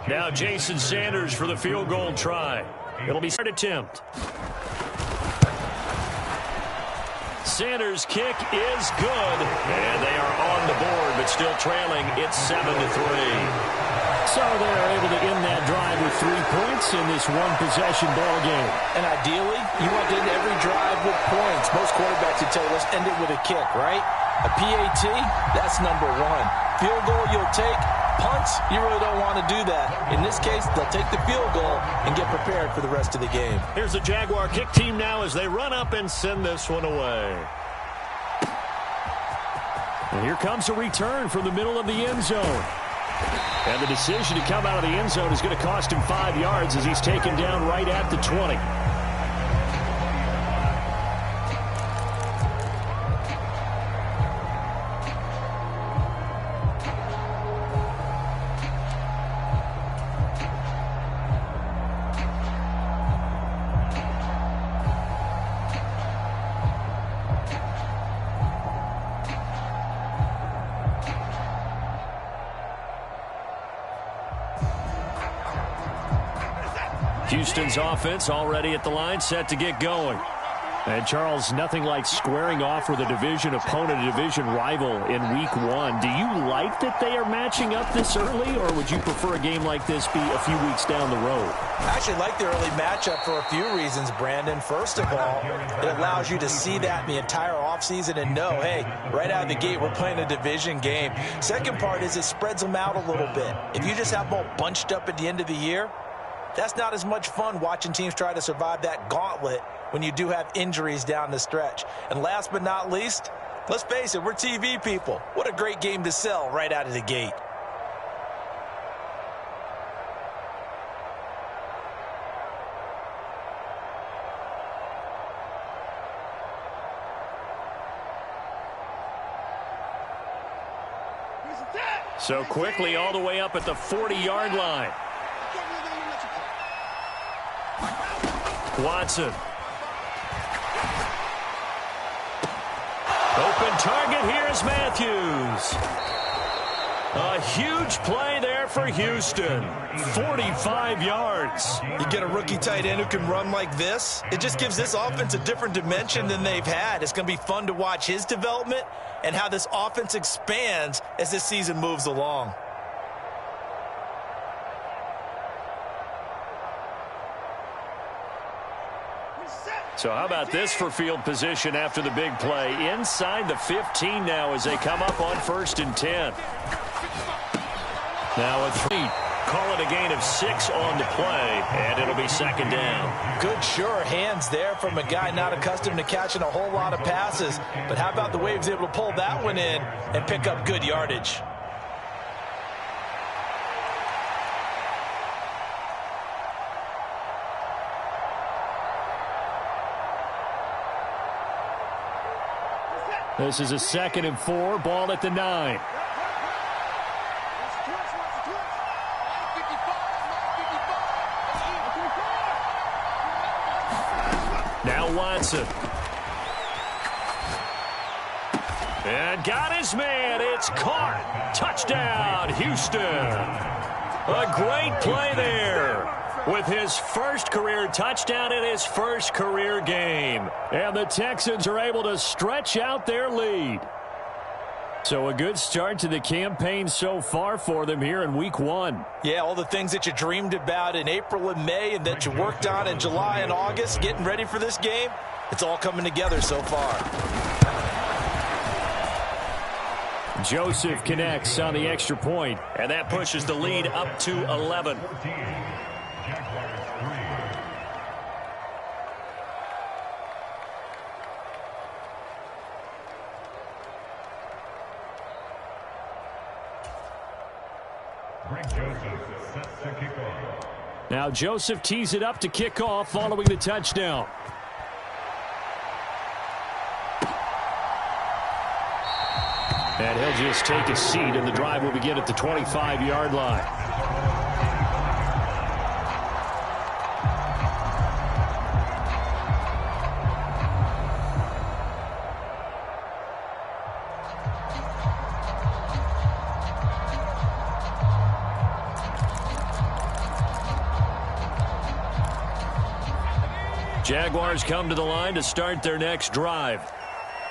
Now Jason Sanders for the field goal try. It'll be third attempt. Sanders' kick is good, and they are on the board, but still trailing. It's 7-3. So they're able to end that drive with 3 points in this one-possession ball game. And ideally, you want to end every drive with points. Most quarterbacks would tell you, let's end it with a kick, right? A PAT, that's number one. Field goal you'll take. Punts, you really don't want to do that. In this case, they'll take the field goal and get prepared for the rest of the game. Here's the Jaguar kick team now as they run up and send this one away. And here comes a return from the middle of the end zone. And the decision to come out of the end zone is going to cost him 5 yards as he's taken down right at the 20. Houston's offense already at the line, set to get going. And, Charles, nothing like squaring off with a division opponent, a division rival in Week 1. Do you like that they are matching up this early, or would you prefer a game like this be a few weeks down the road? I actually like the early matchup for a few reasons, Brandon. First of all, it allows you to see that in the entire offseason and know, hey, right out of the gate, we're playing a division game. Second part is it spreads them out a little bit. If you just have them all bunched up at the end of the year, that's not as much fun watching teams try to survive that gauntlet when you do have injuries down the stretch. And last but not least, let's face it, we're TV people. What a great game to sell right out of the gate. So quickly all the way up at the 40-yard line. Watson. Open target. Here's Matthews. A huge play there for Houston. 45 yards. You get a rookie tight end who can run like this. It just gives this offense a different dimension than they've had. It's going to be fun to watch his development and how this offense expands as this season moves along. So how about this for field position after the big play? Inside the 15 now as they come up on 1st and 10. Now a 3. Call it a gain of 6 on the play, and it'll be 2nd down. Good, sure hands there from a guy not accustomed to catching a whole lot of passes. But how about the way he was able to pull that one in and pick up good yardage? This is a 2nd and 4, ball at the 9. Now Watson. And got his man. It's caught. Touchdown, Houston. A great play there with his first career touchdown in his first career game. And the Texans are able to stretch out their lead. So a good start to the campaign so far for them here in Week 1. Yeah, all the things that you dreamed about in April and May and that you worked on in July and August, getting ready for this game, it's all coming together so far. Joseph connects on the extra point, and that pushes the lead up to 11. Now Joseph tees it up to kick off following the touchdown. And he'll just take a seat, and the drive will begin at the 25-yard line. Jaguars come to the line to start their next drive.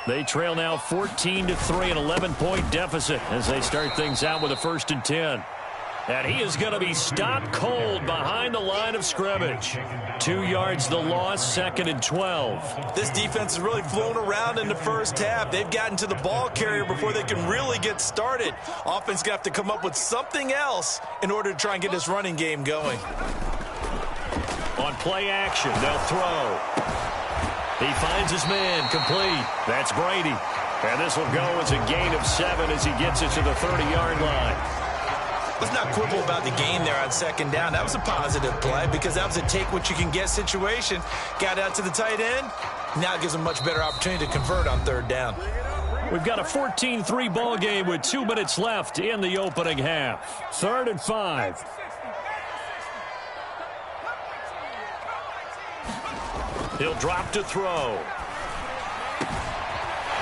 They trail now 14-3, an 11-point deficit as they start things out with a 1st and 10. And he is going to be stopped cold behind the line of scrimmage. 2 yards the loss, 2nd and 12. This defense is really flown around in the first half. They've gotten to the ball carrier before they can really get started. Offense got to come up with something else in order to try and get this running game going. On play action, they'll throw. He finds his man, complete. That's Brady. And this will go as a gain of 7 as he gets it to the 30-yard line. Let's not quibble about the gain there on 2nd down. That was a positive play because that was a take-what-you-can-get situation. Got out to the tight end. Now it gives them a much better opportunity to convert on 3rd down. We've got a 14-3 ball game with 2 minutes left in the opening half. 3rd and 5. He'll drop to throw.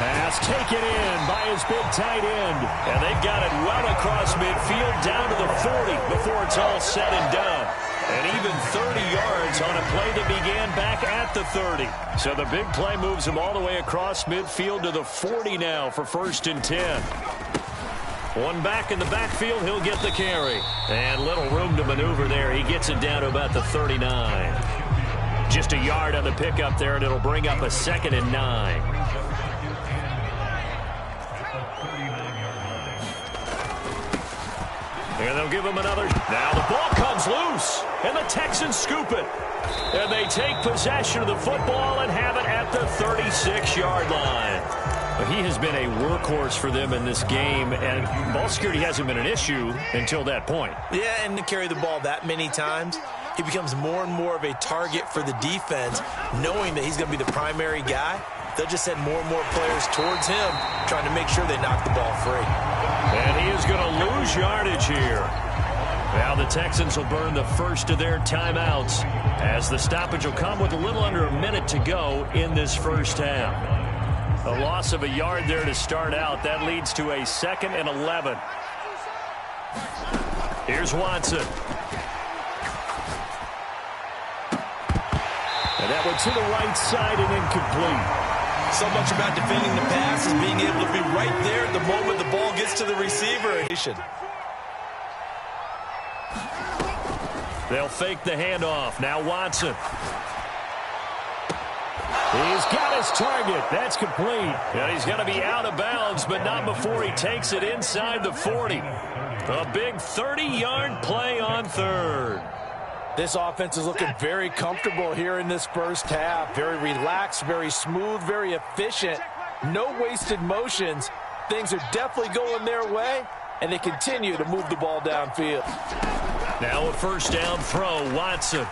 Pass taken in by his big tight end. And they've got it well across midfield down to the 40 before it's all said and done. And even 30 yards on a play that began back at the 30. So the big play moves him all the way across midfield to the 40 now for 1st and 10. One back in the backfield, he'll get the carry. And little room to maneuver there. He gets it down to about the 39. Just a yard on the pickup there, and it'll bring up a 2nd and 9. And they'll give him another. Now the ball comes loose, and the Texans scoop it. And they take possession of the football and have it at the 36-yard line. But he has been a workhorse for them in this game, and ball security hasn't been an issue until that point. Yeah, and to carry the ball that many times, he becomes more and more of a target for the defense, knowing that he's going to be the primary guy. They'll just send more and more players towards him, trying to make sure they knock the ball free. And he is going to lose yardage here. Now the Texans will burn the first of their timeouts as the stoppage will come with a little under a minute to go in this first half. A loss of a yard there to start out. That leads to a 2nd and 11. Here's Watson. And that one to the right side and incomplete. So much about defending the pass is being able to be right there at the moment the ball gets to the receiver. They'll fake the handoff. Now Watson. He's got his target. That's complete. And he's going to be out of bounds, but not before he takes it inside the 40. A big 30-yard play on 3rd. This offense is looking very comfortable here in this first half. Very relaxed, very smooth, very efficient. No wasted motions. Things are definitely going their way, and they continue to move the ball downfield. Now a 1st down throw, Watson.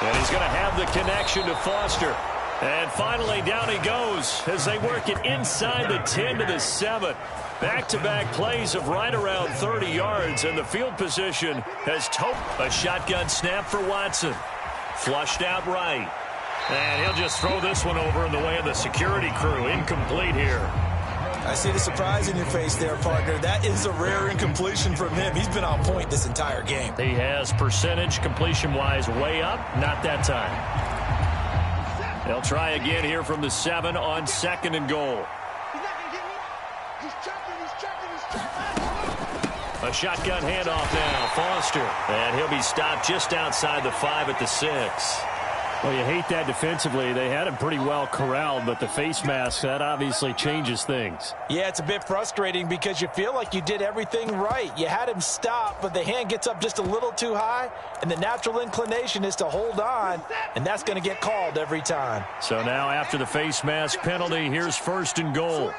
And he's going to have the connection to Foster. And finally down he goes as they work it inside the 10 to the 7. Back-to-back plays of right around 30 yards, and the field position has a shotgun snap for Watson. Flushed out right. And he'll just throw this one over in the way of the security crew. Incomplete here. I see the surprise in your face there, partner. That is a rare incompletion from him. He's been on point this entire game. He has percentage completion-wise way up. Not that time. They'll try again here from the 7 on 2nd and goal. A shotgun handoff now, Foster. And he'll be stopped just outside the 5 at the 6. Well, you hate that defensively. They had him pretty well corralled, but the face mask, that obviously changes things. Yeah, it's a bit frustrating because you feel like you did everything right. You had him stop, but the hand gets up just a little too high, and the natural inclination is to hold on, and that's going to get called every time. So now after the face mask penalty, here's 1st and goal.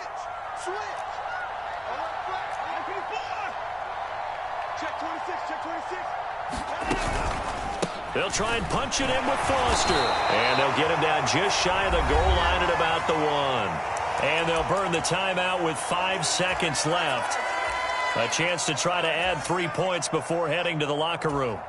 They'll try and punch it in with Foster. And they'll get him down just shy of the goal line at about the 1. And they'll burn the timeout with 5 seconds left. A chance to try to add 3 points before heading to the locker room.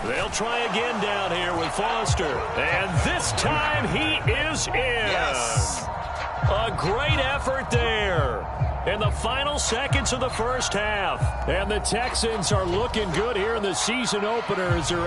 They'll try again down here with Foster. And this time he is in. Yes. A great effort there in the final seconds of the first half. And the Texans are looking good here in the season opener as they're